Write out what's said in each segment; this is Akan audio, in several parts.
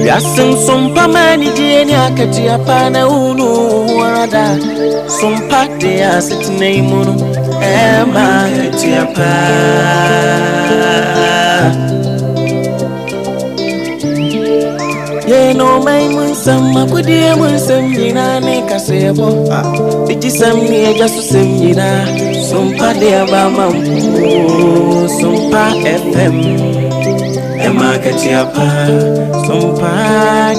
Yasin sompa mani jeni akati apana unu warada sompa de asitne imunu ema akati apa ye no mai munsam makudi munsam jina ne kasebo bijisam ni jasu semjina sompa de abama sompa FM Emakatiapa, Sompa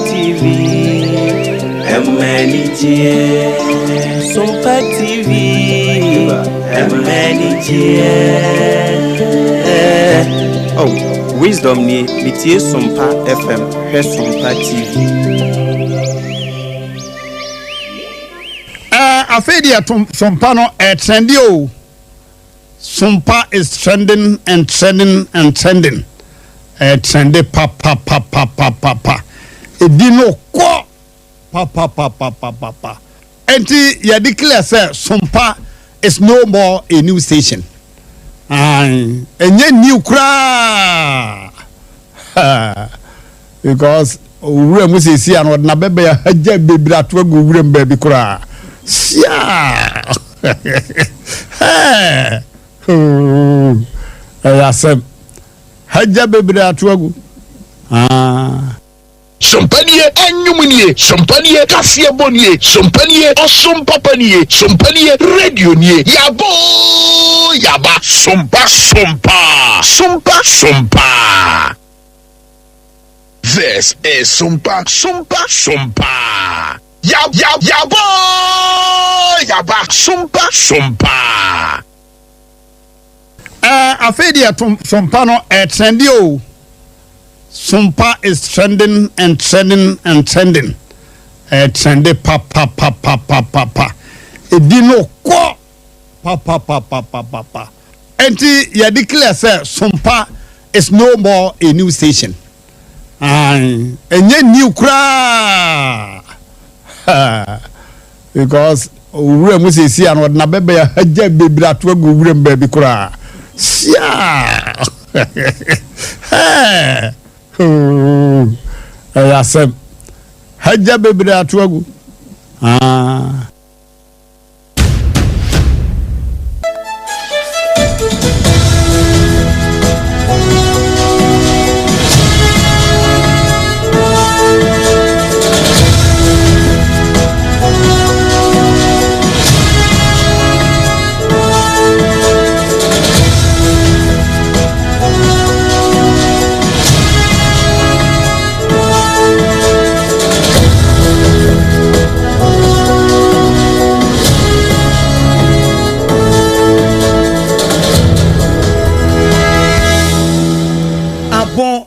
TV, Emanitie, Sompa TV, Emanitie. Oh, wisdom ni mitie Sompa FM, he Sompa TV. Afedia Sompa no trendy o. Sompa is trending and trending and trending. Trendy pa. Edino ko pa. Enti ya declare say Sompa is no more a new station. Enye new kra. Because owura mu sisi an na bebe ya haja bebra to go owura baby kra. Sia. Ayasem Haja bebra atuagu. Sompanie enyumunie, sompanie kasie bonie, sompanie osompapanie, sompanie radio nie. Yaba sompa. This is Sompa. Yaba sompa. Afedia Sompa no trendy o. Sompa is trending and trending and trending. Trendy pa. Edino ko pa. Enti ya declare say Sompa is no more a new station. Enye new kra. Because owura mu sisi an na bebe ya haja bebra to go owura baby kra. Sia. Ayasem haja bebra atuagu.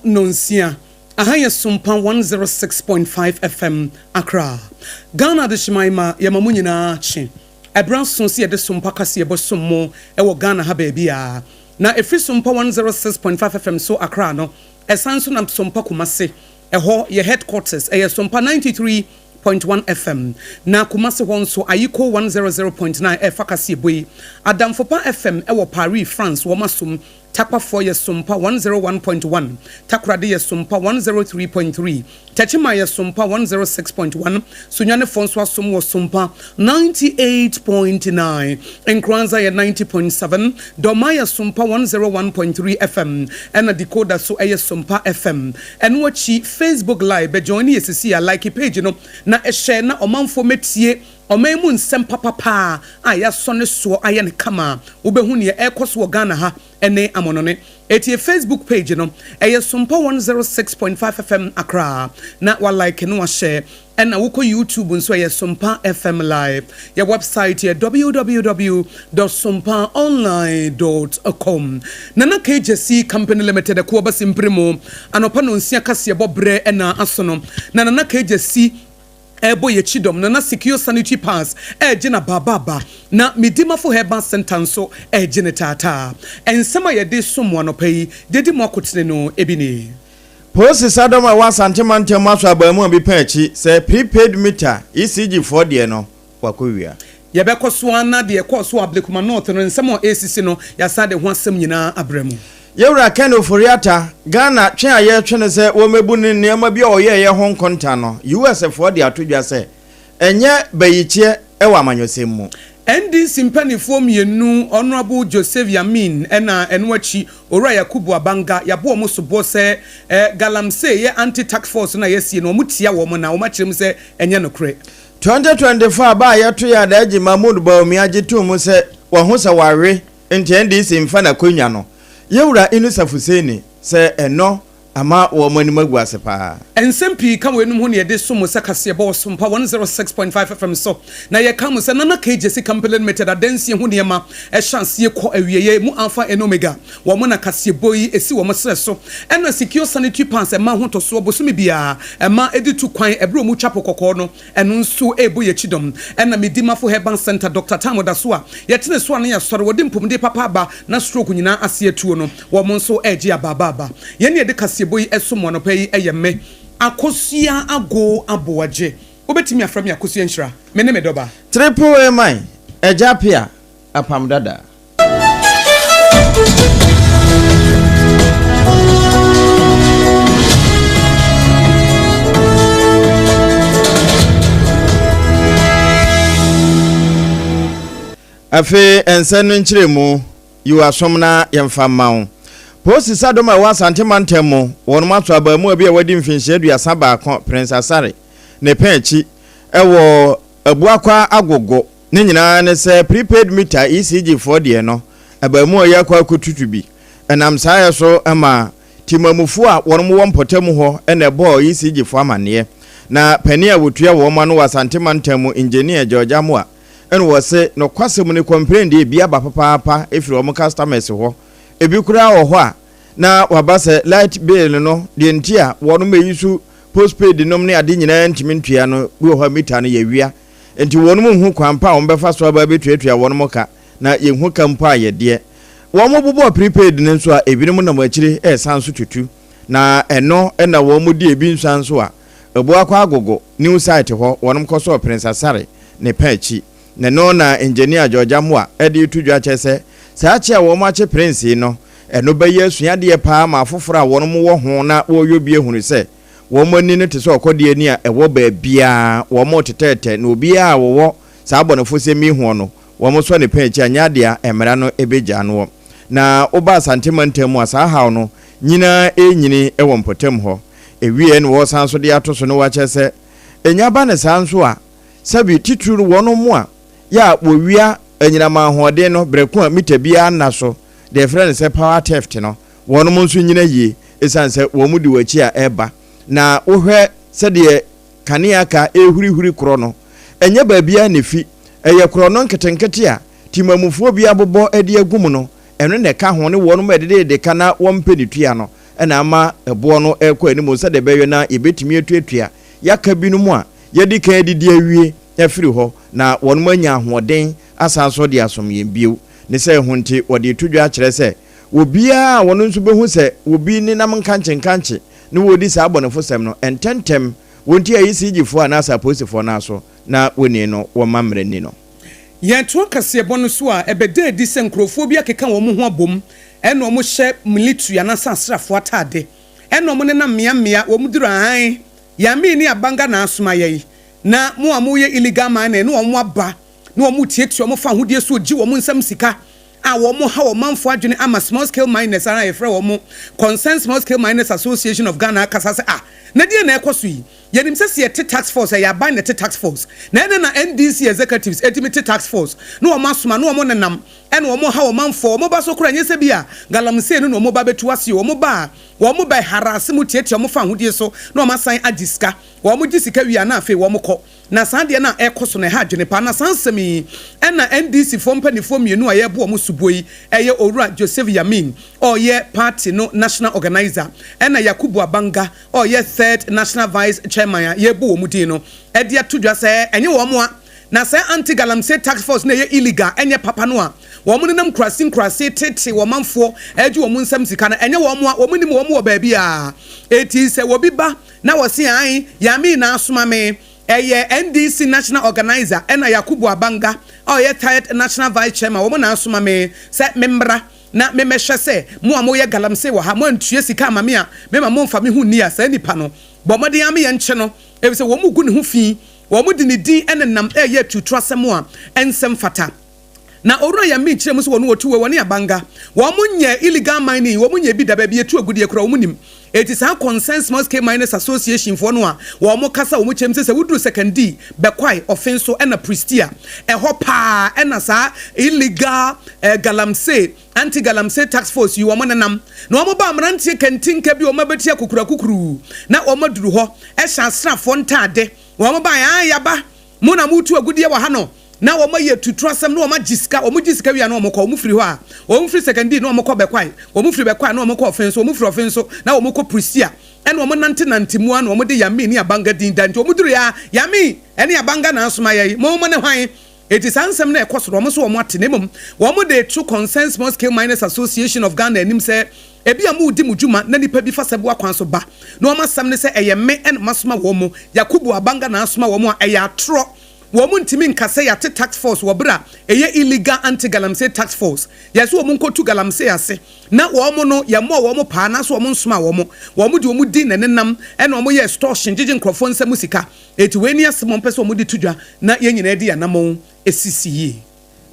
Nonsia Ahaya Sompa 106.5 FM Accra Ghana de Shimaima Yamamunyina Chi Ebran Sonsi de Sompa Kasi Ebosomo Ewo Ghana ha baby a na efri Sompa 106.5 FM so Accra no esanso na Sompa Kumase eho ye headquarters Sompa 93.1 FM na Kumase hon so Ayiko 100.9 Fakasi Boy Adamfopa FM ewo Paris France wo masum Takwa 4 years Sompa 101.1, Takrade years Sompa 103.3, Tachima years Sompa 106.1, Sunyane Fonswa Somo Sompa 98.9, Nkranza ye 90.7, Domaya Sompa 101.3 FM, and a decoder so a Sompa FM, and watchi Facebook Live, be join ye like page no, na share na omanfo metie. Omemu nsem papa aya sone so aya ne kama ubehu ne ekoso Ghana ha ene amonone etie Facebook page no Sompa 106.5 FM Accra na wa like no wa share and woko YouTube nso Sompa FM live your website www.sompaonline.com nana KJC company limited ko ba simpremo anopa no nsia kase bobre na asono nana KJC ebo ye chidom na secure sanitary pass jina baba na midimafo herbal center so jina tata ensema ye de somo anopai dedi mo akotene no ebini Process Adama was antimantia maso abamu abi pechi se prepaid meter ECG 4 de no wakowia yɛbɛkɔ so ana de ɛkɔ so ablekuma north no nsɛm a ɛsisi no yɛasa de ho asɛm nyinaa abrɛ mu yɛwura Ken Oforiata Ghana twe a yɛtwe ne sɛ wɔmɛbu ne nneɛma bi a ɔyɛ ho nkonta no US foɔ de atodwa sɛ ɛnyɛ bayikyɛ ɛwɔ amanyɔsɛm mu NDC mpanifoɔ mmienu Honorable Joseph Yamin ɛna ɛno akyi Owura Yakubu Abanga yɛabɔ mo sobɔ sɛ galamsey yɛ anti-tax force na yɛsie no ɔmo tia wɔ mo na ɔmo akyerɛ mu sɛ ɛnyɛ nokorɛ 2024 ba yɛto yɛ Adaji Mahmoud Bawumia agye to mu sɛ wɔho sɛ wawe nti NDC mfa na konya no yɛwura Inusa Fuseni sɛ ɛno ama wo manim agu ase pa ensem pii ka wenum ho ne yede so mo sakase bo Sompa 106.5 FM so na ye ka mo se nana KJC Company Limited adansie ho ne ma chance kɔ awieye mu Alpha and Omega wo mo na kase boyi esi wo mo sere so ɛna secure sanitary pants ma ho to so bosumi bia ma editu kwan ebro mu twapo kokɔ no ɛno nso ebo ye chidom ɛna medimafo herbal center Dr. Tamoda so a yɛtene so an yɛsɔre wodi mpomde papa ba na stroke nyina ase atuo no wo mo nso agi ababa yɛne yede kase boy esomo no pay eyeme akosua ago aboaje obetimi aframi akosua nhyira me ne me doba triple A ejapia APAM DADAA afi ensenu nkyiremu yiwasomna yemfa mawo Posi sadoma wa santimantemo won mato abamu abi a wadi mfinhye aduasa baako Prince Asare ne penchi ewo abuakwa agogo ne nyina ne se prepaid meter ECG for de no abamu ya kwa kotutu bi enam saye so ama timamufu a won mo wompotamu ho ene bo ECG for amane na pani a wotua wo ma no wa santimantemo engineer George Amwa ene wo se no kwasem ne complain de bia ba papa efiri wo customers ho ebi kura ho a na wabase light bill no de ntia wono meyisu postpaid nom ne ade nyina ntimi ntua no bi ho meter no yewia enti wono mu hu kwampa wo befa so aba betuatua wono moka na yehu kampa ye de wo mo bobo prepaid ne nso a ebinom na machire sanso tutu na eno na wo mo di ebi nsanso a ebu akwa agogo new site ho wono koso Prince Asare ne pachi na no na engineer George Amwa ede tudwa chese saache wo ma che Prince no eno beye suade pa ma afoforo a wono mo wo ho na wo yobie hunu se wo mani ne te se okode ani a ewo ba bia wo mo tetete na obi a wo saa abonefo se mi ho no wo mo so ne pachi anyade a emra no ebeja no na oba santimantem asa hawo no nyina enyini ewo mpotem ho ewie ne wo sanso de atoso no wa chese enya ba ne sanso a sabi tituru wono mo a ya wo wia anyina ma hoɔden no breku a mita bia na so the friend say power theft no wɔn mo nso nyina yie esan sɛ wɔn mu di wachi a ɛba na wohwɛ sɛ de kanea ka ehurihuri koro no ɛnyɛ ba bia ne fi ɛyɛ koro no nketenkete a timamufuo bia bobɔ ade agum no ɛno ne ka ho ne wɔn mo de kana wɔn peditua no ɛna ama ɛboɔ no ɛkɔ anim sɛ de bɛyɛ na yebetimi atuatua yaka binom a yɛdi kan didi awie afiri hɔ na wɔn mo anya ahoɔden asanso de asomye bio ne sɛ hunti wɔde tudwa kyerɛ sɛ obia wɔn nso behu sɛ obi ne nam kanche ne wodi sa abɔnefo sɛm no ententem wonti ayi sigifo anasa posifo na so na woni no wo mamrani no yɛto kase bɔ no so a ɛbɛda edi sɛ nkrofo bi akeka wɔn ho abom ɛna wɔn hyɛ military anasa asrafo atade ɛna wɔn ne na mmea wɔn duru ahan yami ne abanga na asoma yɛyi na mo amoye illegal man na wɔn aba na wɔn tietia wɔn fa hodie so gi wɔn nsam sika a wɔn ha wɔn manfo adwene ama small scale miners ara yɛfrɛ wɔn concerned small scale miners association of Ghana kasa sɛ na die na ɛkɔ so yi yɛnim sɛ yɛte tax force yɛ aban na te tax force na ɛne na NDC executives etimi tax force na wɔn asoma na wɔn nenam ɛna wɔn ha wɔn manfo wɔn ba so kora nyɛ sɛ bia galamsey no na wɔn ba betu ase wɔn ba harase mu tietia wɔn fa hodie so na wɔn asan agiska wɔn gi sika wi ana afi wɔn kɔ na san de na ɛkɔ so na ha adwene pa na san sɛmi ɛna NDC fo mpanifo mienu a yɛbo wɔn suboyi ɛyɛ Owura Joseph Yamin ɔyɛ party no national organizer ɛna Yakubu Abanga ɔyɛ third national vice chairman a yɛbo wɔn din no ɛde atodwa sɛ ɛnyɛ wɔn a na sɛ anti galamsey tax force na yɛ illegal ɛnyɛ papa no a wɔn ne nam krasi tete wɔn manfo ɛgye wɔn nsam sika na ɛnyɛ wɔn a wɔn nim wɔn wɔ baabi a eti sɛ wɔbi ba na wɔsi an Yamin na asoma me ɛyɛ NDC national organizer ɛna Yakubu Abanga ɔyɛ tired national vice chairman wɔn na asoma me sɛ membra na memehwɛ sɛ mo a moyɛ galamsey wɔ ha mo antue sika ama me a mema mo mfa me ho ni a saa nipa no bɔ mmɔden ama yɛ nkyɛ no ebi sɛ wɔn mu gu ne ho fi wɔn mu de ne din ɛne nam ɛyɛ tutu asɛm a ɛnsɛm fata na owura ya mi kyerɛ mu sɛ wɔn wɔtu wɔ ne abanga wɔn mu nyɛ illegal mining wɔn mu nyɛ bi daba bi etu agudie kora wɔn mu nim eti saa consent small scale miners association for no a wɔn mo kasa wɔn mo kyerɛ mu sɛ wuduru second D bɛkwai offense so ɛna pristia ɛhɔ paa ɛna saa illegal galamsey anti galamsey tax force yi wɔn mo nenam na wɔn mo ba ameranteɛ kɛntinka bi wɔn mo abɛtia kukuru na wɔn mo duru hɔ ɛhyɛ asrafoɔ ntaade wɔn mo ba yaba mo na mo tu agudie wɔ ha no na wɔn yɛ tutu asɛm na wɔn agyiska wia na wɔn kɔ wɔn firi hɔ a wɔn firi second D na wɔn kɔ bɛkwai wɔn firi bɛkwai na wɔn kɔ offense wɔn firi offense na wɔn kɔ prisia ɛna wɔn nante mu na wɔn de yami ne abanga din da nti wɔn duru ya yami ɛne abanga na asoma yɛ mo ne hwan eti saa nsɛm na ɛkɔ soro wɔn so wɔn ate ne mom wɔn de two consent small scale miners association of Ghana anim sɛ ebi a mo di mu dwuma na nipa bi fa sɛbo akwan so ba na wɔn asɛm ne sɛ ɛyɛ me ɛna masoma wɔn mo yakubu abanga na asoma wɔn a ɛyɛ atorɔ wɔn ntimi nkasa yate tax force wɔ bra ɛyɛ illegal anti galamsey tax force yɛsɛ wɔn nkotu galamsey ase na wɔn no yɛmɔ wɔn paa na so wɔn nsoma wɔn de wɔn di nenam ɛna wɔn yɛ extortion gyegye nkrɔfoɔ nsɛm sika eti wɔn ani asɛm mpɛ sɛ wɔn de tudwa na yɛn nyinaa di anamɔ esisi yie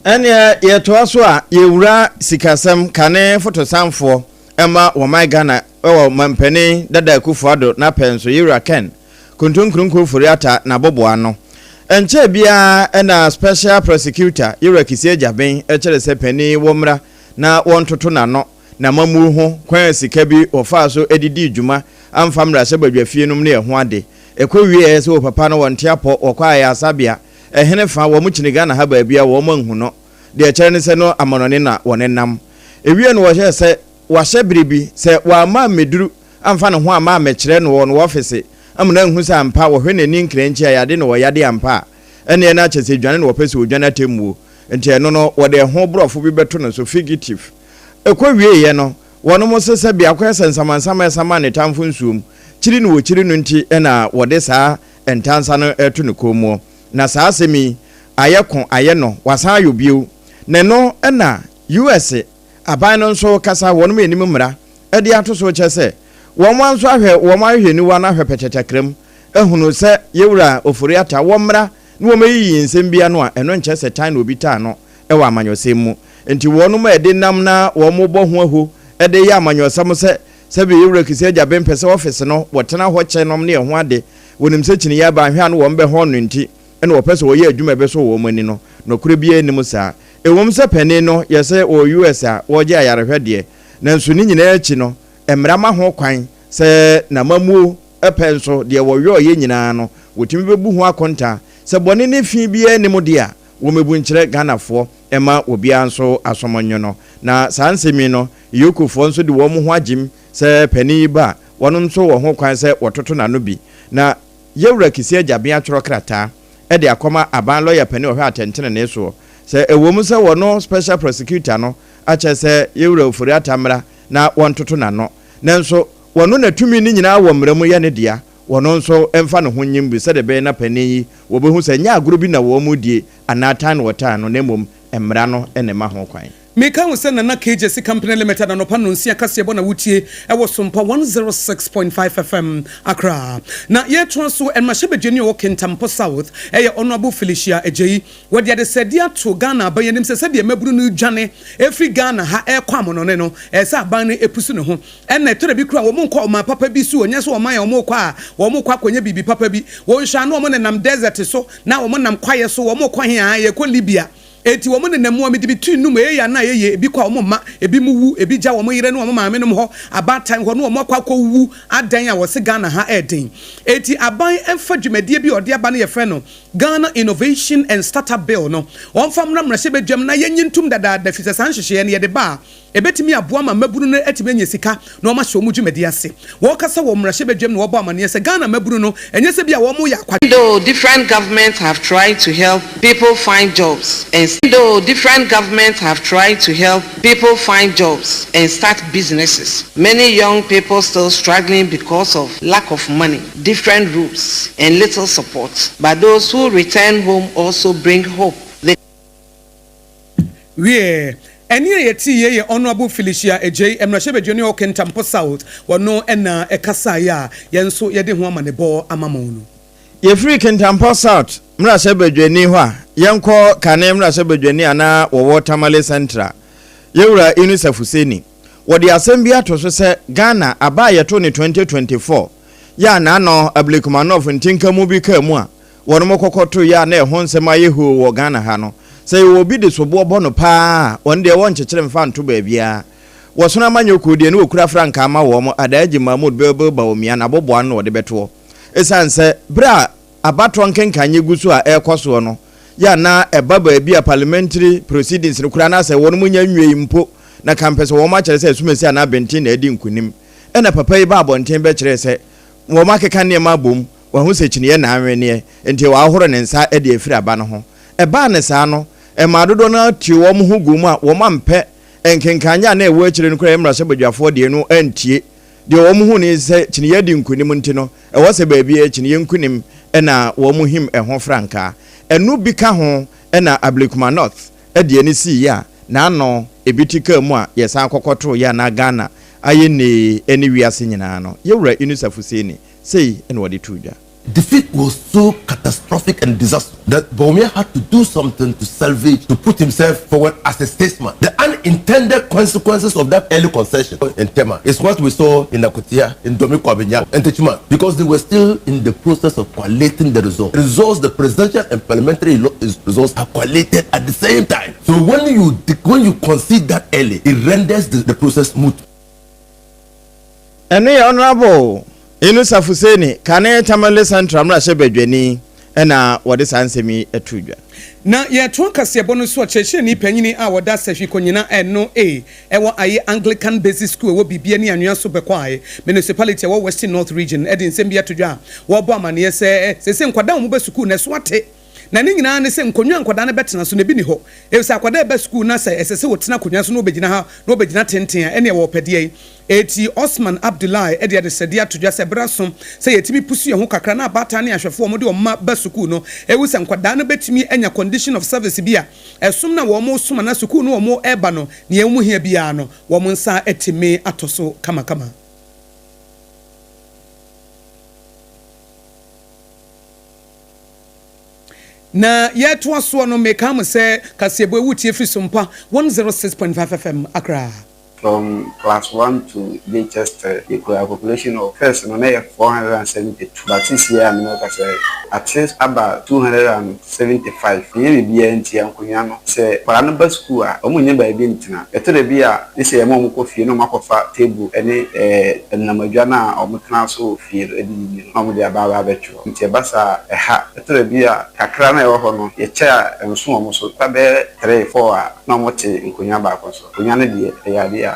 ɛnea yɛtoa so a yɛwura sikasɛm kane fotosanfoɔ ɛma wɔman Ghana ɛwɔ mampani Dada Akosua na pɛnso yɛwura Ken kontonkrunko foriata na boboa no enche bia na special prosecutor yɛwura Kisie Jaben ɛkyerɛ sɛ pani wɔmra na wɔntoto nano na mamuru ho kwan sika bi ofa so edidi dwuma amfamra sɛ badwafie nom ne ɛho ade ekɔwie sɛ o papa no wɔnte apɔ ɔkwa ya asabia ehene fa wɔ mu kyini Ghana ha ba bia wɔ manhu no de ɛkyerɛ ne sɛ no amanone na wɔnenam ewie no wɔhyɛ sɛ wahyɛ biribi sɛ wɔama meduru amfa ne ho ama mɛkyerɛ no wɔ no office amuna nhu sɛ ampa wɔhwɛ n'ani nkranchi a yade no wɔyade ampa ɛne na kyɛ sɛ dwane no wɔpɛ sɛ odwane atemmuo nti ɛno no wɔde ho brɔfo bi bɛto no so fugitive ekɔwie ye no wɔno mo sɛ bia kɔ ɛsɛnsamansama ne tamfo nsuom kyiri no wɔkyiri no nti ɛna wɔde saa entansa no ɛto ne komuo na saa asemi ayɛko ayɛ no wasan ayobio ne no ɛna US aban no nso kasa wɔno me anim mmra ɛde ato so kyɛ sɛ wɔn nso ahwɛ wɔn ahwɛ ni wɔn ahwɛ pɛtɛtɛkrem ehunu sɛ yewura ofori ata wɔn mmra na wɔn yi nsɛm bia no a ɛno nkyɛ sɛ tan na obi taa no ɛwɔ amanyɔsɛm mu nti wɔn mo ɛde nam na wɔn bɔ ho aho ɛde yɛ amanyɔsɛm sɛ bi yewura Kisie Jaben pɛ sɛ office no wɔtena hɔ kyɛ nom ne ɛho ade wɔnim sɛ kyini yɛ ba ahwɛ no wɔn bɛ hɔ no nti ɛna wɔpɛ sɛ wɔyɛ adwuma bɛ so wɔn ani no nokure bia anim saa ewom sɛ pani no yɛsɛ wɔ US a wɔgye ayarehwɛ deɛ nanso ne nyinaa akyi no emrama ho kwan sɛ na mamuo ɛpɛnso deɛ wɔyɔ yɛ nyinaa no wɔtumi bɛbu ho akonta sɛ bɔne ne fi bia ne mu deɛ wɔmebu nkyerɛ Ghanafoɔ ɛma obia nso asomonyo no na saa nsɛmi no yokofoɔ nso de wɔn ho agyim sɛ pani ba wɔn nso wɔ ho kwan sɛ wɔtoto nano bi na yɛwura Kisie Jaben atwerɛ krataa ɛde akɔma aban lawyer pani ɔhwɛ atɛntene ne so sɛ ɛwɔ mu sɛ wɔno special prosecutor no akyɛ sɛ yɛwura ofori atamra na wɔntoto nano nanso wɔno na tumi ni nyinaa wɔ mmeramu yɛ ne dia wɔno nso ɛmfa ne ho nyim bi sɛ de bɛyɛ na pani yi wɔbɛhu sɛ nya agoro bi na wɔn mu die anatan no wɔtaa no na mmom mmera no ɛne ma ho kwan Meka wo sɛ Nana KJC Company Limited anopa no nsia kase bɔ na wutie ɛwɔ Sompa 106.5 FM Accra. Na yɛtwa so ɛnmahye bedwani wɔ Kintampo South ɛyɛ Honorable Felicia Ejeyi wɔde ade sɛde ato Ghana aban yanim sɛ de maburu no dwane ɛfiri Ghana ha ɛkɔ amonone no ɛsɛ aban no epusu ne ho ɛna ɛtɔre bi kura wɔn nkɔ ɔma papa bi so ɔnyɛ so ɔman yɛ wɔn kɔ a wɔn kɔ akɔnya bibi papa bi wɔn hwɛ ano wɔn nenam desert so na wɔn nam kwaeɛ so wɔn kɔ hia yɛ kɔ Libya eti wɔn nenam mu amidi bi tu num eya na yeye ebi kwa wɔn ma ebi mu wu ebi gya wɔn yire no wɔn maame no hɔ abatan hɔ no wɔn akɔ wu adan a wɔse Ghana ha ɛden eti aban ɛfa dwumadie bi ɔde aba no yɛ fɛ no Ghana Innovation and Startup Bill no wɔn fam na mmarahyɛ bedwam na yɛnyi ntum dadaada fisa san hyehyɛ no yɛde ba ebetimi aboa ma maburu no etimi anya sika na wɔn ahyɛ wɔn dwumadi ase wɔn kasa wɔn mmarahyɛ bedwam na wɔbɔ amane sɛ Ghana maburu no ɛnyɛ sɛ bi a wɔn yɛ akwa. Though different governments have tried to help people find jobs and start businesses, many young people still struggling because of lack of money, different routes and little support. But those who return home also bring hope. wie eni yeti ye honorable Felicia Ej emrahye Junior Okentampo South wono ena ekasa ya yenso yede ho amanebo amamonu ye free Kentampo South mrahye badwani ho a yenko kane mrahye badwani ana wo Tamale Central yewura UNICEF seni wodi asem bi atoso se Ghana aba yeto ne 2024 ya na no Ablekumanof ntinkamu bi kamu a wono mokokoto ya na ehon sema yehu wo Ghana ha no say wo bi de sobo bono pa won de won chekere mfa nto ba bia wo sona manyoku de ne okura franka ma wo mo adaji Mahmoud bebe ba omia na bobo no de beto esanse bra abato nkenkanye gusu a ekoso no ya na ebaba bia parliamentary proceedings no kura na say won munya nwei mpo na campus wo ma kire say sumesi ana benti na edi nkunim ena papa yi ba abonten be kire say wo ma keka ne ma bom wo hu se kine na anwene enti wa ahoro ne nsa e de afiri aba no ho eba ne sa no ma dodo na ti wo mo hugum a wo mampe enkenkanya na ewo akire nkura emrahye badwafo de no antie de wo mo hu ne se kine yedi nkunim nti no e wo se ba bia kine yenkunim na wo mo him ho franka enu bi ka ho na Ablekumanof de ani si ya na no ebitika mu a yesa akokoto ya na Ghana aye ne eni wiase nyina no yewura UNICEF seni sei ene wode tuja. Defeat was so catastrophic and disastrous that Bawumia had to do something to salvage, to put himself forward as a statesman. The unintended consequences of that early concession in Tema is what we saw in Nakutia, in Domiko Abinya, and Techuma, because they were still in the process of collating the results. Results, the presidential and parliamentary results are collated at the same time. So when you concede that early, it renders the process smooth. And honorable UNICEF seni kane Tamale Central mrahye badwani ena wode sansemi atudwa na ye to kase bono so cheche ni panyini a woda sahwi konyina eno ewo aye Anglican Basic School wo bibia ni anwea so bekwae municipality wo Western North Region edin sembi atudwa wo bo amane se nkwada mo be school na so ate na ni nyina ne se nkonwa nkwada ne betena so ne bi ni ho se akwada be school na se esese wotena konwa so no begina ha no begina tenten ene wo pede eti Osman Abdullahi ede de sedia todwa se brasom se yetimi pusu ye ho kakra na abata ne ahwefo mo de o ma ba school no se nkwada ne betimi enya condition of service bia esum na wo mo suma na school no wo mo eba no ne emu hia bia no wo mo nsa etime atoso kama na yeto aso no meka mo se kasebo ewutie firi Sompa 106.5 FM Accra. From class 1 to Manchester, the population of first no 472. But this year, I'm not say at least about 275. Maybe be NT and say for another school, only by Bintina. A to the beer, this year, Momo coffee, no makofa table, any Namajana or Mutanaso field, no, the above virtual. It's a bassa, a hat, a to the beer, Kakrana or Hono, a chair, and so almost 3 4 no more in Kunyaba. Kunyana, the idea.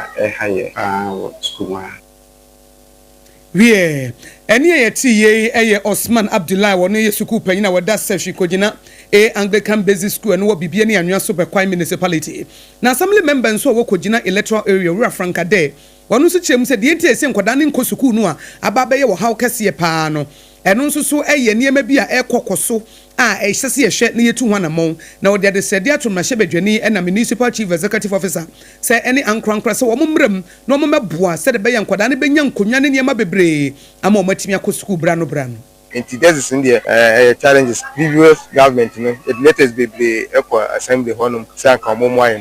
Wie eni yeti ye Osman Abdullahi wono ye suku panyina wada sehwi kogina Anglican Basic School no bibia ni anwea so bekwai municipality na assembly members so wo kogina electoral area wura franka de wono so chem se de enti ese nkoda ne nko suku no a ababa ye wo haw kase paa no eno nso so niema bi a ekokoso a ehsese yehwe ne yetu hwana mon na wo de sede atom na hyebadwani na municipal chief executive officer say any ankrankra se wo mmram na wo meboa se de be yankoda ne benya nkonwa ne niema bebre ama wo matimi akosuku bra no And this is in the challenges. Previous government, it let us be assembly honum, say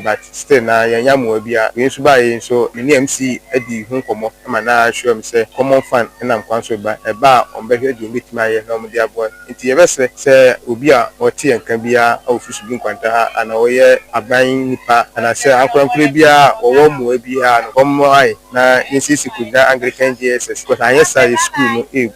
but still now, young will be a buy so many MC Eddie Hunkomo, and sure say common fund and I'm consoled by a bar on better to meet my normal dear boy. Into your vessel, say Ubia or tea and can be a official being quanta and a buying nipa, and I say Uncle Plebia or one will be a home wine. Now, insist you could Anglican GSS, but I yes, I school no.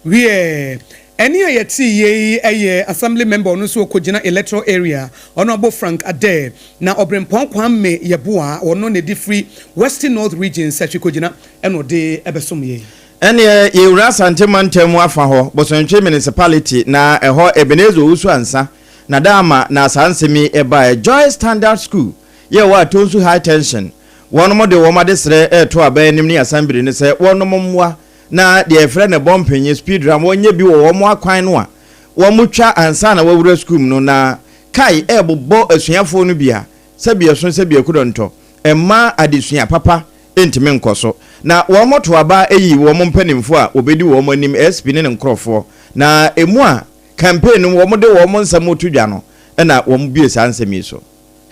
Wie eni ayeti ye assembly member no so kogina electoral area honorable Frank Ade na obrempon kwame yeboa ono ne different Western North Region sechi kogina eno de ebesom ye ene ye ura santemantam afa ho bosonche municipality na eho Ebenezer usu ansa na dama na sansemi eba Joy Standard School ye wa tonsu high tension wono mo de wo ma de sre to aba nim ni assembly ne se wono mo mwa na de friend bompenye speed ram wonye bi wo mo akwan no a wo mutwa ansa na wawura school no na kai ebobo asuafo no bia sabia so sabia kudonto emma adesua papa entime nkoso na wo moto aba eyi wo mpanimfo a obedi wo anim SP ne nkrofo na emu a campaign wo mo de wo mo nsam otudwa no na wo bie sansemi so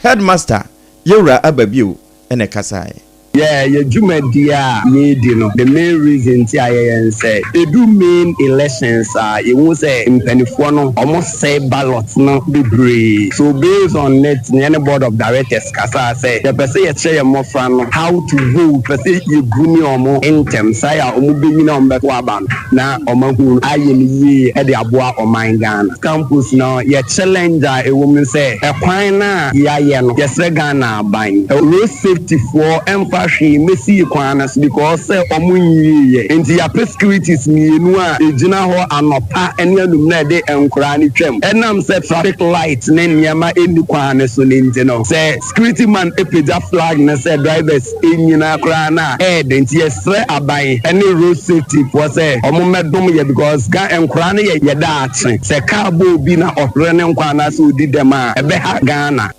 headmaster yewra ababio ene kasae. Yeah, your Jumedia need the main reason TIN say they do mean elections you won't say in Penifuano almost say ballots no be brave. So based on it, the board of directors Kasa say the person you say more from how to vote, person you gumi omo intem say omo be na ombe kwaban na omo hu ayemi e de aboa omangan campus no ye challenger a woman say e kwan na ya no yes Ghana ban road safety for she Messi Kwanas because Omunye and the securities Mienua, Ejina Ho Anopa, and Yanum de Enkrani Chem. And I'm said traffic lights, Nenyama in the Kwanas on Inteno. Say security man epida flag na say drivers in Yinakrana, Ed and yes, abai any road safety for say Omumedum because Ga Enkrani Yadat, say Cabo Bina of Renem Kwanas who did them a Beha Ghana.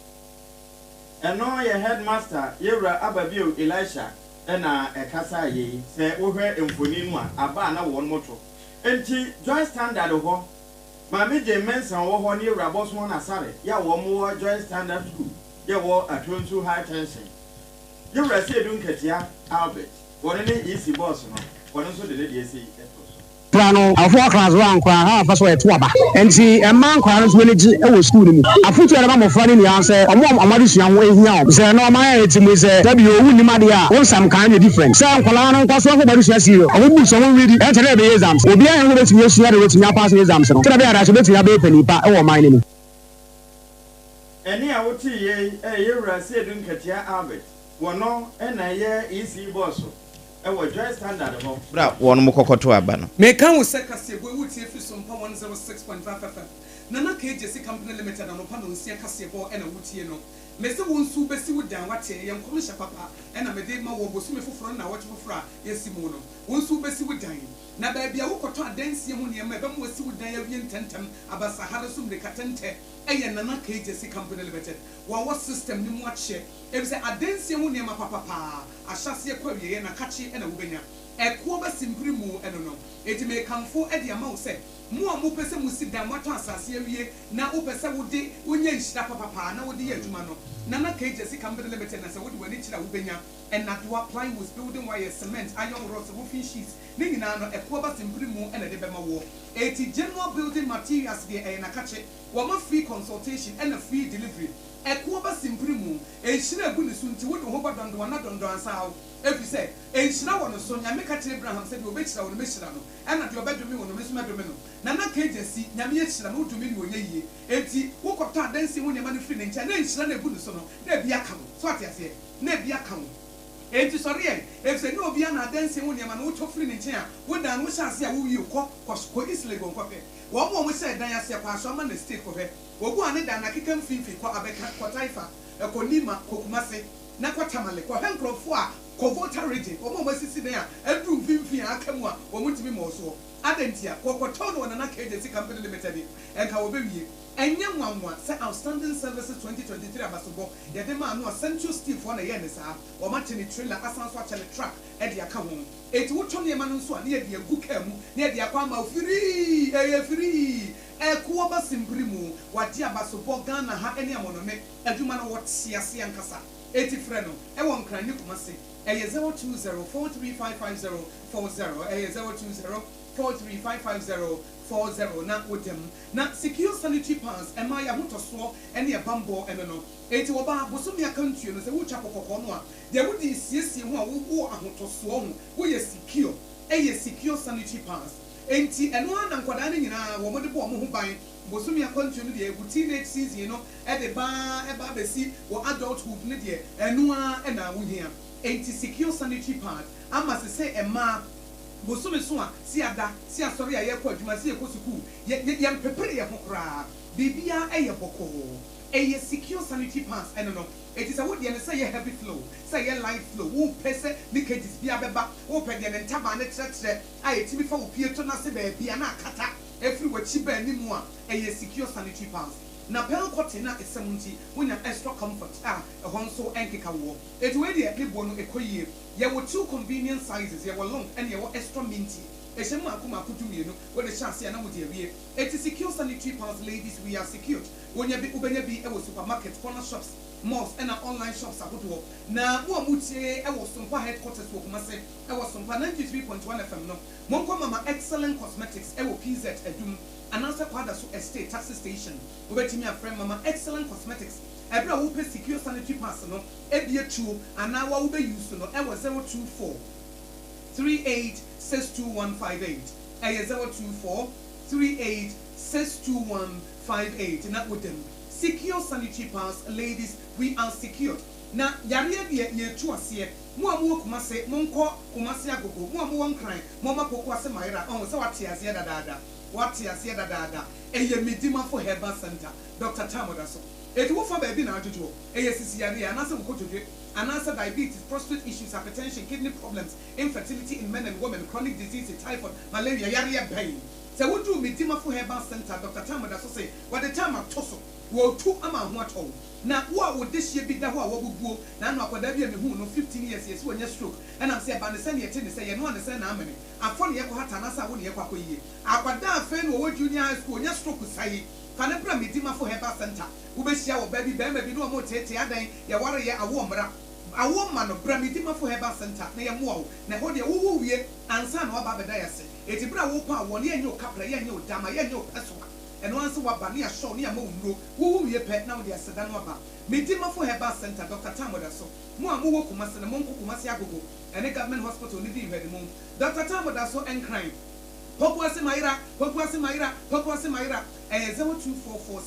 And now your headmaster, Yewra Ababio Elisha, and a Kasa ye, say, over Infonima, Abana one motor. And joy standard of her. Mammy J. Mensa or near Rabos one Asare, ya one more joy standard school, ya war a turn to high tension. Yewra say, Dunketia, Albert, what any easy boss, or also the lady say. Plano, a 4 class 1 kwa half as well twaba. And see a man crowns village e school ni. A futu ya mama fani ni answer. Omo amadi suyan we hian. Say no man it me say that you wu ni madia. Won some kind of different. Say ankwala no kwaso ko bari suya siro. Omo bu so won ready. E tell be exams. Obi an wo betumi suya de wetumi pass exams no. Tell be ada so betumi be panipa e wo man ni. Eni a woti ye Yewra say Dunketia Albert. Wono na ye easy boss. Joy standard ho bra won mo kokoto aba no me kan wo sekase bo wutie fi SOMPA 106.5 FM nana KJC company limited no pa no nsia kase bo na wutie no me se won su besi wudan wate ye nkomisha papa na me de ma wo bosu me foforo na wache foforo yesi mu no won su besi wudan na ba bia wo koto adansie ho ne ma be mo wasi wudan ya wie ntentem aba sahara sum de katente eye nana KJC company limited wa system ni mu ache e be se adansie ho ne ma papa ahyase kwa wie na kachi na wubenya ekuo ba simpiri mu eno no eti me kamfo e de ama wo se mu a mo pese mu si dan wato asase awie na wo pese wo de wonya nhira papa na wo de ye adwuma no nana KJC company limited na se wo de wani chira wubenya and na do apply with building wire cement iron rods roofing sheets ni nyina no ekuo ba simpiri mu na de bema wo eti general building materials de na kachi wo ma free consultation and a free delivery ekuo ba simpiri mu ehira gu ni sunti wo de ho ba dondo na dondo ansa efi say ehira wo no so nyame ka kire Abraham say de obechira wo no mechira no and na de obedumi wo no mesuma dumi no nana KJC nyame ehira no dumi ni wo nyeyie enti wo kota adansi wo nyama no free ne ncha na ehira na egu no so no na bia ka wo so atiase na bia ka wo enti sorry efi say no bia na adansi wo nyama no wo to free ne ncha wo dan wo chance a wo yi ko isle go ko pe wo mo say dan ase kwa so ma na state ko pe ogu ane dan na keka mfifi ko abeka ko taifa ekonima kokumase na ko tamale ko henkrofo a ko voter region o mo masisi den a edu mfifi akamu a o mutimi mo so adentia ko tono na KJC company limited enka wo bewie enye nwanwa say outstanding services 2023 abasobo ye de ma no central steel for na ye ne sa o ma tini trailer asanso a chele truck e de aka ho eti wo tone ma no so a na ye de agu ka mu na ye de akwa ma free free ekuo ba simpiri mu wadi abasobo Ghana ha ene amonome adwuma na wote ase ankasa eti frɛ no e won kran ni kumase eye 0204355040 eye 0204355040 na wodem na secure sanitary pads ema ya hotoso ene bambo ene no eti wo ba bosomi akantuo no se wo twa kokoko no a de wodi siesie ho a wo ahotoso ho wo ye secure eye secure sanitary pads enti eno na nkwada ne nyina wo mo de bo mo ho ban bosumi akontu no de egu teenage season no e de ba besi wo adulthood ne de eno a na wo hia enti secure sanitary pad ama se say ema bosumi so a si ada si asori a ye ko adwuma si ekosu ku ye mpepere ye hokra bibia eye boko eye secure sanitary pads eno no it is a wood and say heavy flow, say a light flow, who pese, leakages be a beba, open and tabane church, I timi for Pietro Nasibe, Biana Kata, everywhere cheaper anymore, a secure sanitary pads. na pel cotton na esemunti wonya extra comfort a hon so enkeka wo etuwe de ne bo no ekoyie ye wo two convenient sizes ye wo long and ye wo extra minty ehemu akuma akutumi no wo de chance ya na wo de awie it is secure sanitary pads ladies we are secured wonya bi ubenya bi e wo supermarket corner shops malls and online shops abodo na wo amutie e wo Sompa headquarters wo Kumase e wo Sompa 93.1 FM no monko mama excellent cosmetics e wo PZ Edum announcer kwada so estate taxi station obetimi afrem mama excellent cosmetics ebra wo pe secure sanitary pass no ebie tuo ana wa wo be use no e wo 024 386215 024 386215 na with them secure sanitary pass ladies we are secured na yare ye tu ase mo amu Kumase monko Kumase agogo mo amu wankran mo mapoko ase Nyira on se wate ase dadaada wate ase dadaada eye medima for herbal center Dr. Tamodaso eti wo fa ba bi na ajojo eye sisi yare anase wo kojojo anase diabetes prostate issues hypertension kidney problems infertility in men and women chronic disease typhoid malaria yare pain se wo do medima for herbal center Dr. Tamodaso say what the time atoso wo tu ama ho ato na wo wo dehye bi da ho a wo bubuo na no akwada bi mehu no 15 years yes wo nya stroke and am say ba ne se ne yete ne se ye no ne se na amene afo ne ye ko hata na sa wo ne ye kwa koyie akwada afa no wo junior high school nya stroke sai fa ne bra medima for herbal center wo be hia wo ba bi no mo tete adan ye ware ye awo mra awo ma no bra medima for herbal center na ye mo wo na ho de wo wie ansa na wo ba beda yase eti bra wo pa wo ne ye nyo kapra ye nyo dama ye nyo peso and once waba ni show ni amon no wo ye pe na wo de aseda no aba medima for herbal center Dr. Tamodaso mo amu wo Kumase na monko Kumase agogo ene government hospital ni di hwede mo Dr. Tamodaso enkran Pokuase Nyira 0244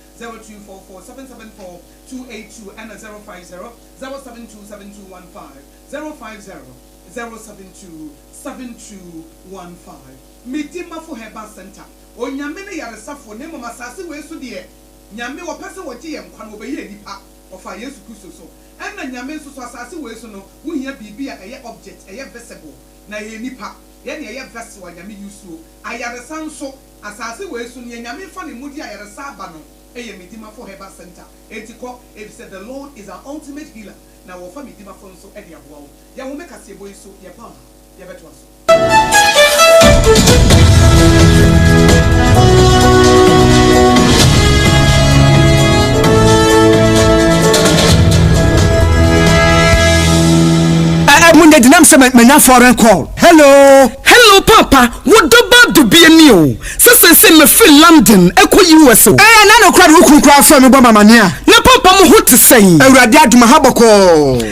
774 282 and 050 0727215 medima for herbal center onyame ne yaresafo ne mama sase we so de nyame wo pese wo gye nkwa no obeye nipa ofa Yesu Kristo so enna nyame so so asase we so no wo hia bibia eye object eye visible na ye nipa ye ne eye vessel nyame yusuo ayaresa nso asase we so ne nyame fa ne mudi ayaresa aba no eye medima for herbal center etiko it said the Lord is our ultimate healer na wo fa medima for nso e de aboa wo ye wo meka se boy so ye pa ye beto so Dinam se menya foreign call. Hello papa, what do be a new? Se me free London, eko US. Na no crowd who can from Obama mania. Na papa mo what to say? Awurade aduma haboko.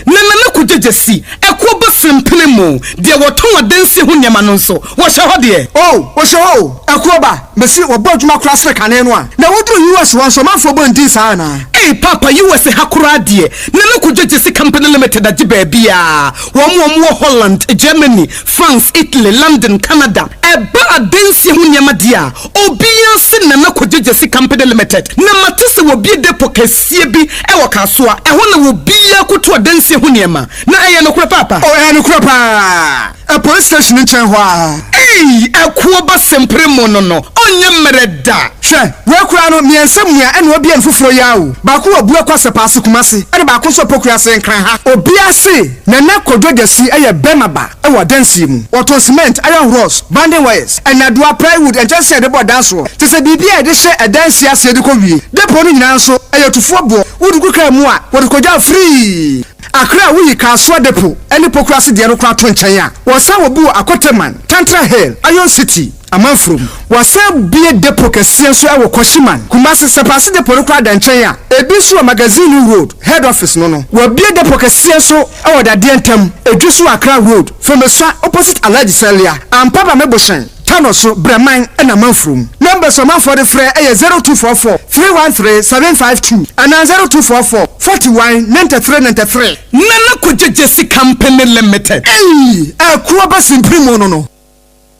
Na kujejesi, eko bosem plemo. De woton adansi ho nyama no so. Wo hye ho de. Oh, wo hye ho. Eko ba, mesi wo boduma class fe kane no a. Na wodru US won so manfo bo ndin sa na. Eh papa US hakura de. Na kujejesi company limited ajiba bia. Wo Holland, Germany, France, Italy, London, Canada. Eba adensi ho nyama dia. Obianse na nakojejesi company limited. Na matese wo bie depo kesie bi e wo kasoa. E ho na wo bia koto adensi ho nyama. Na eye no kura papa. Oh, eye no kura pa. A police station in Chenhua. Hey, ekuo ba sempre mono no. Onye mereda. Hwe, we kura no miensam nia ene obi en fufuro yawo. Ba ko obu akwase paase Kumase. Ene ba ko so pokura se nkran ha. Obiase na nakodojesi eye bemaba e wo dansi mu. Auto cement, iron rods, banding wires, and adua plywood and just said about dance ro. Te se bibia e de hye e dansi ase de ko wie. Depo no nyina nso eye tufo bo. Wudu kuka mu a, wo de koja free. Akra wuyi Kaswa depo ene pokrasi de no kra to nchen ya wo sa wo bu Akoteman Tantra Hill Iron City Amanfrom wo sa bie depo kese so e wo Koshiman Kumase sepase depo no kra da nchen ya ebi so magazine road head office no no wo bie depo kese so e wo da de ntam edwiso Akra road from the opposite Alhaji Celia and Papa Meboshen Tanoso Breman and Amanfrom numbers of man for the free 0244 313 752 and 0244 41 93 Nana kujejesi company limited. Hey, akuaba simprimo no.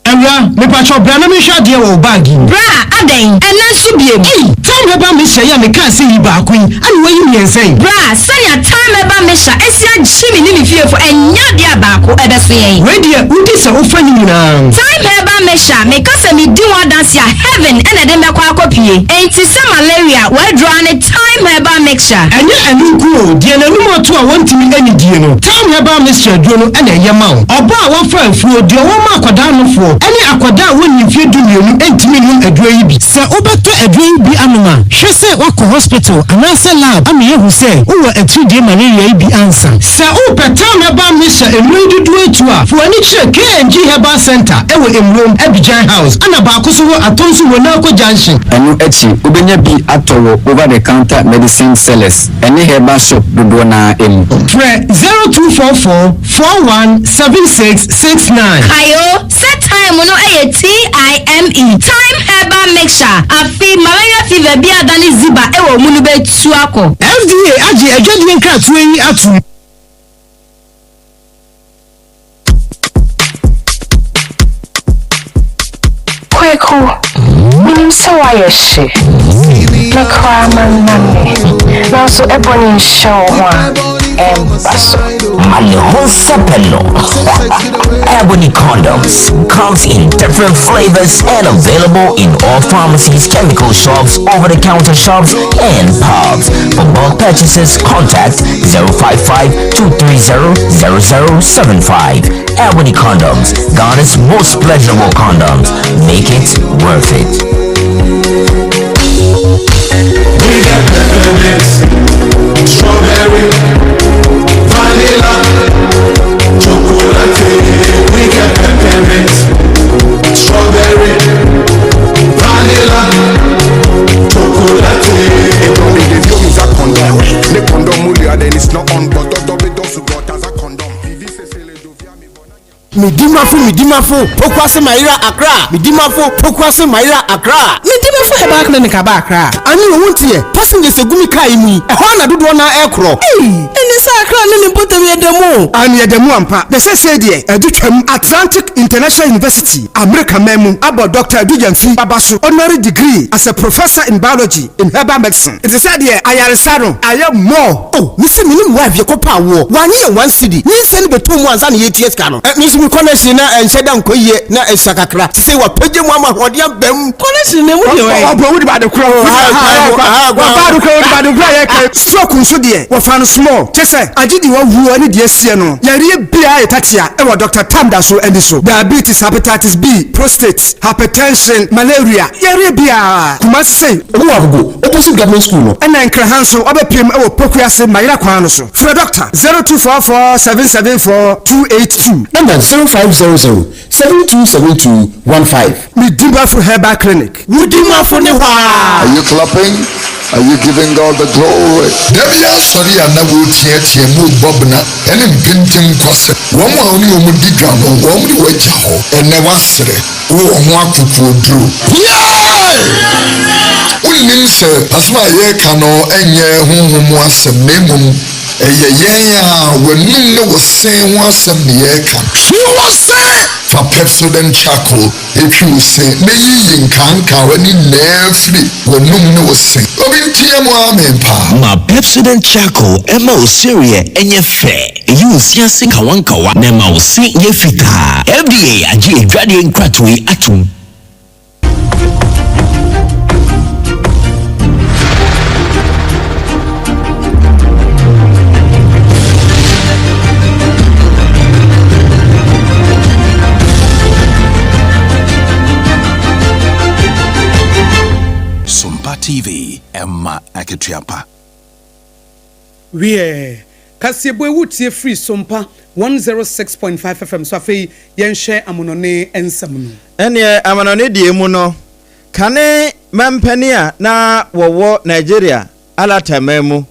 Ewia, me pacho bra na me hwa de wo bag. Bra, aden, ena so biem. Time eba me hye ya me kan se yi ba kun. Ani wa yi me nsɛn. Bra, sanya time eba me hya esia jimi ni me fiefo enya de abako ebe so yen. We de udi se wo fa ni nyina. Time eba me hya me kasa me di one dance ya heaven ena de me kwa akopie. Enti se malaria we draw ne time eba mixture. Enye anu ku de na nu moto a wontimi ani die no. Time eba mixture duo no ena ye ma wo. Oba a wo fa afuo de wo ma akoda no fo. Ene akoda wonni fie dumienu entimi nu aduro yi bi. Se obeto aduro yi bi anoma. Hwe se wako hospital anase lab am ye hu se wo atudie malaria yi bi ansa. Se o time eba mixture enu dudu etu a fo ani kire KNG Herbal Center ewo Emrom Abidjan House ana ba akoso wo atonso wo na ko junction. Enu echi obenya bi atowo over the counter medicine sellers ene herbal shop dodo na emu. Pre 0244 417669. Ayo, set time no TIME. Time herbal mixture. Afi malaria fever bi adani ziba ewo munu be tuako. FDA aji ejodi nka tueni atu. Kweku, minim se waye she. Me kwa manane. Na so ebony show one. Basso. Malihonsapelo. Ebony condoms comes in different flavors and available in all pharmacies, chemical shops, over-the-counter shops, and pubs. For bulk purchases, contact 055-230-0075. Ebony condoms, Ghana's most pleasurable condoms. Make it worth it. We got peppermints, strawberry, vanilla, chocolate. We got peppermints, strawberry, vanilla, chocolate. It don't be the view is a condom. The condom mulia then it's not on, but don't got as a condom. Midimafo pokwase Maira Accra. Midimafo pokwase Maira Accra. Midimafo heba clinic aba Accra. Ani wontie passengers egumi kai mu. Ehwa na dodo na ekro. Eni sa Accra ne potem yedemu. Ani yedemu ampa. Be se de edutwam Atlantic International University America memu about Dr. Adujamfi Babaso honorary degree as a professor in biology in herbal medicine. It is said here ayaresaro aye more. Oh, misi minim wife yekopa wo. Wanye one city. Ni send beto mu anza na yeties ka no. Misi connection na ensheda nkoye na esakakra say wa page mu amahode abam connection ne mu de we obo we ba de kro wa ba do kro ye ka stroke nso de wo fa no small chese agidi wa wu ani de asie no yare bia etatia e wa Dr. Tamda so endi so diabetes, hepatitis B, prostate, hypertension, malaria yare bia kuma say wo agogo opposite government school no and nkra hanso obepiem e wo pokuase mayira kwan no so for doctor 0244774282 number 0500-727215. Midimafo Herbal Clinic. Midimafo ne wa. Are you clapping? Are you giving God the glory? Debia sorry ana wo tie mu bobna ene mpintim kwase. Wo mo oni o mu diga no wo mo waja ho ene wasere wo ho akuku dru. Unim se asma ye kano enye honhom asem memum yen wenum ne wo sen ho asem ye kan. Wo say for Pepsodent charcoal if you say me yin kanka wani nefri wenum ne wo sen. Obi tie mo amempa. Ma Pepsodent charcoal ema osirie enye fe. You see sin kawankawa na ma osi ye fita. FDA agi edwade nkratwe atum. TV Emma Aketiapa. We Kasiebo wutie free Sompa 106.5 FM so afei yen share amonone ensamno. Ene amonone die mu no kane mampania na wowo Nigeria alatamemu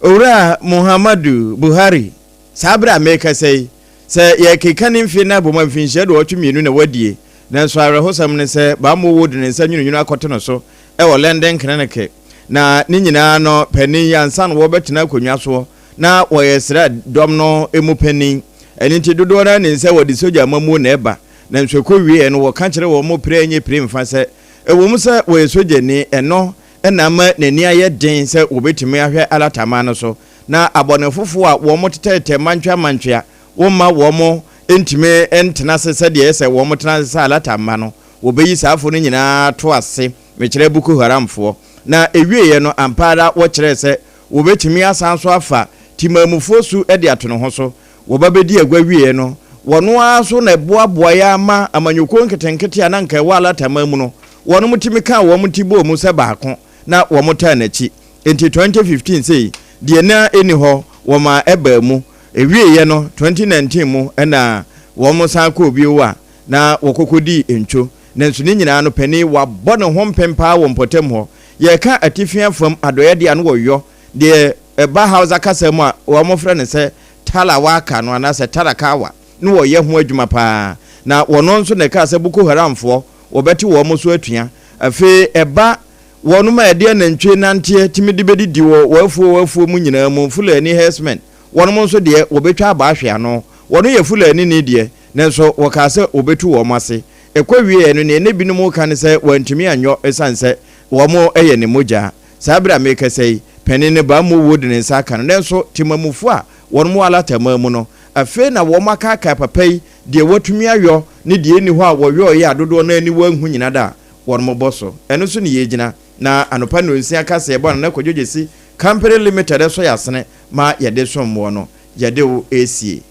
owura Muhammadu Buhari sabra meka sei se ye kekane mfi na boma mfinhye do otwemienu na wadie nanso arehosam ne se ba mo wodu ne nsanwunu akote no so ewo London kreneke na ni nyina no pani yansa no wo betina konwa so na wo yesra dom no emu pani eni ti dodo na ne nse wodi soja mamu na eba na nswekɔ wie no wɔ ka kyerɛ wɔ mo pre nye pre mfa sɛ ɛwɔ mu sɛ wɔ sojeni ɛno ɛna ma n'ani ayɛ den sɛ wɔbɛtumi ahwɛ alatama no so na abɔnefofo a wɔ mo tetɛtɛ mantwa wɔma wɔ mo ntumi ntena se sɛ deɛ sɛ wɔ mo tena se alatama no wɔbɛyi saafo no nyinaa to ase mekyerɛ buku haramfoɔ na ewie no ampara wɔkyerɛ sɛ wɔbɛtumi asan so afa timamufoɔ su de ato no ho so wɔbɛbɛdi agwa wie no wɔno aso na boaboa ya ama amanyɔkɔ nketenkete ananka ɛwɔ alatama mu no wɔno mutimi ka wɔn tibo mu sɛ baako na wɔn taa n'akyi enti 2015 sei deɛ na eni hɔ wɔma ɛbaa mu ewie ye no 2019 mu ɛna wɔn san kɔ obi wa na wɔkɔkɔdi ntwo na nso ne nyinaa no pani wabɔ ne ho mpempa wɔ mpɔtam hɔ yɛka atifia fam adɔyɛ de ano wɔyɔ deɛ ɛba hausa kasa mu a wɔn frɛ ne sɛ talawaka no anasɛ talakawa no wɔyɛ ho adwuma paa na wɔno nso ne ka sɛ buko haramfoɔ wɔbɛte wɔn so atua afei ɛba wɔn ma ɛde nantwie nanteɛ timi de bɛdidi wɔ wɔafuo mu nyinaa mu fulani herdsmen wɔn nso deɛ wɔbɛtwa abaahwe ano wɔn yɛ fulani ne deɛ nanso wɔka sɛ wɔbɛtu wɔn ase ɛkɔ wie no ne binom ka ne sɛ wɔntumi anyɔ ɛsan sɛ wɔn ɛyɛ ne mogya saa bra meka sɛ panin ne ba mu wo de ne nsa ka no nanso timamufo a wɔn mu alatama mu no afei na wɔn aka papa yi deɛ wɔtumi ayɔ ne deɛ ni hɔ a wɔyɔ yɛ adodo na ani wɔnhu nyina da wɔn mo bɔ so ɛno so ne yɛ gyina na anopa no nsia ka sɛ ɛbɔ na kɔdwogye company limited so yasene ma yɛde sommo no yɛde wo esie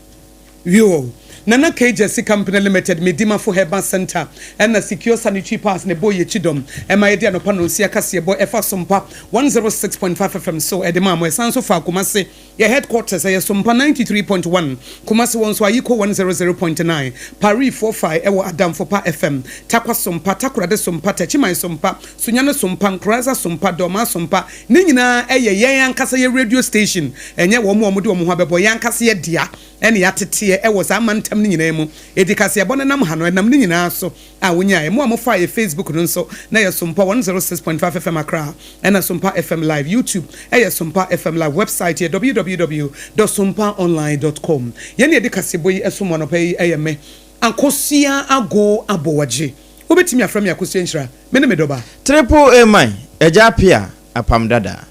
yo Nana KJC Company Limited, Medima for Herban Center, and the Secure Sanitary Pass, ne boy Chidom, and my idea no Panosia Cassia boy Efa Sompa 106.5 FM. So at the mom, where Sanso Fa Kumasi, your headquarters, I Sompa 93.1, Kumasi once Waiko 100.9, Paris 45, Ewa Adam for Pa FM, Takwa Sompa, Takura de Sompa, Techima Sompa, Sunyana Sompa, Kraza Sompa, Doma Sompa, Nina, Yan Cassia radio station, and yet one more Mudu Muhabe Yan Cassia Dia, and Yatiti, was a man. Nyinemu edikasi abona nam hano nam ni nyina so a wonya emo amofa ye Facebook no so na ye Sompa 106.5 FM Accra and Sompa FM Live YouTube ye Sompa FM Live website ye www.sompaonline.com ye ne edikasi boyi esomo no pay me Akosua ago abowaje obetimi afram ya Akosua Nhyira me ne medoba triple A man eja pia apam dada